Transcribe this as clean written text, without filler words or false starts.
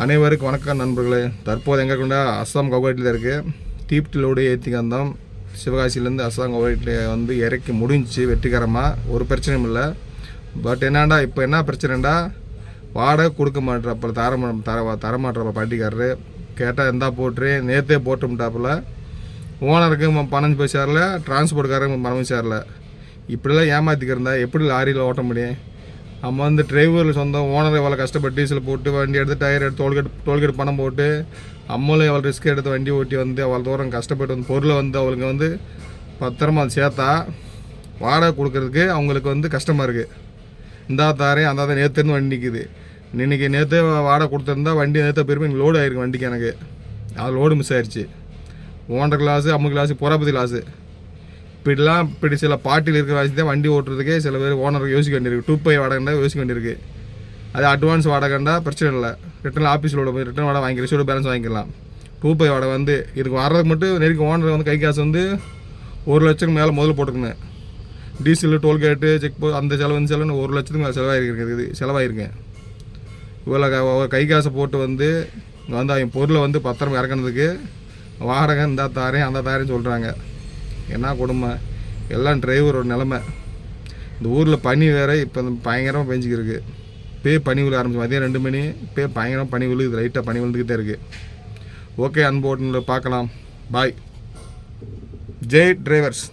அனைவருக்கும் வணக்கம் நண்பர்களே. தற்போது எங்கே கொண்டா அஸ்ஸாம் கவுஹாட்டியில் இருக்குது. டீப்டிலோடு ஏற்றிக்கு வந்தோம். சிவகாசியிலேருந்து அஸ்ஸாம் கவுஹாட்டில் வந்து இறக்கி முடிஞ்சிச்சு வெற்றிகரமாக. ஒரு பிரச்சனையும் இல்லை. பட் என்னடா இப்போ என்ன பிரச்சனைடா, வாடகை கொடுக்க மாட்டேறப்ப தரமாட்டுறப்ப பாட்டிக்காரரு கேட்டால் எந்தா போட்டுரு நேற்றே போட்டுட்டாப்புல. ஓனருக்கு பணம் போய் சேரல, டிரான்ஸ்போர்ட்காரங்க பணம் சேரல. இப்படிலாம் ஏமாற்றிக்கிறதா எப்படி லாரியில் ஓட்ட முடியும்? நம்ம வந்து டிரைவரில் சொந்தம் ஓனர் எவ்வளோ கஷ்டப்பட்டு டீசல் போட்டு வண்டி எடுத்து டயர் எடுத்து டோல்கேட் பணம் போட்டு அம்மளும் எவ்வளோ ரிஸ்க் எடுத்து வண்டி ஓட்டி வந்து அவ்வளோ தூரம் கஷ்டப்பட்டு வந்து பொருளை வந்து அவங்களுக்கு வந்து பத்திரமா சேர்த்தா வாடகை கொடுக்கறதுக்கு அவங்களுக்கு வந்து கஷ்டமாக இருக்குது. இந்தா தாரே அந்த தான் நேற்றுன்னு வண்டி நிற்கிது. இன்றைக்கி நேற்று வாடகை கொடுத்துருந்தா வண்டி நேற்று பெருமை லோடு ஆகிருக்கு. வண்டிக்கு எனக்கு அது லோடு மிஸ் ஆயிடுச்சு. ஓனர் கிளாஸு அம்மு கிளாஸு பொறாபதி கிளாஸு இப்படி சில பாட்டியில் இருக்கிற வயசு தான் வண்டி ஓட்டுறதுக்கே சில பேர் ஓனருக்கு யோசிக்க வேண்டியிருக்கு. 2π வாடகைண்டா யோசிக்க வேண்டியிருக்கு. அது அட்வான்ஸ் வாடகைண்டா பிரச்சனை இல்லை, ரிட்டன் ஆஃபீஸில் போய் ரிட்டன் வாடகை வாங்கிக்கலாம், ரிசீவ்டு பேலன்ஸ் வாங்கிக்கலாம். 2π வாடகை வந்து இதுக்கு வர்றதுக்கு மட்டும் நெருக்கி ஓனர் வந்து கை காசு வந்து 1 லட்சத்துக்கு மேலே முதல்ல போட்டுருக்கேன். டீசல் டோல்கேட்டு செக் அந்த செலவுன்னு 1 லட்சத்துக்கு மேலே செலவாயிருக்கேன். இவ்வளோ கை காசை போட்டு வந்து அவங்க பொருளை வந்து பத்திரமா இறக்குனதுக்கு வாடகை இந்த தாரேன் அந்த தாரேன்னு சொல்கிறாங்க. என்ன கொடுமை எல்லாம் டிரைவரோட நிலமை. இந்த ஊரில் பனி வேறு இப்போ பயங்கரமாக பெஞ்சிக்கிருக்கு. பனி விழ ஆரம்பிச்சு மதியம் 2 மணி பயங்கரமாக பனி விழுது. லைட்டாக பனி விழுந்துக்கிட்டே இருக்குது. ஓகே, அன்போட்டில் பார்க்கலாம். பாய். ஜெய் டிரைவர்ஸ்.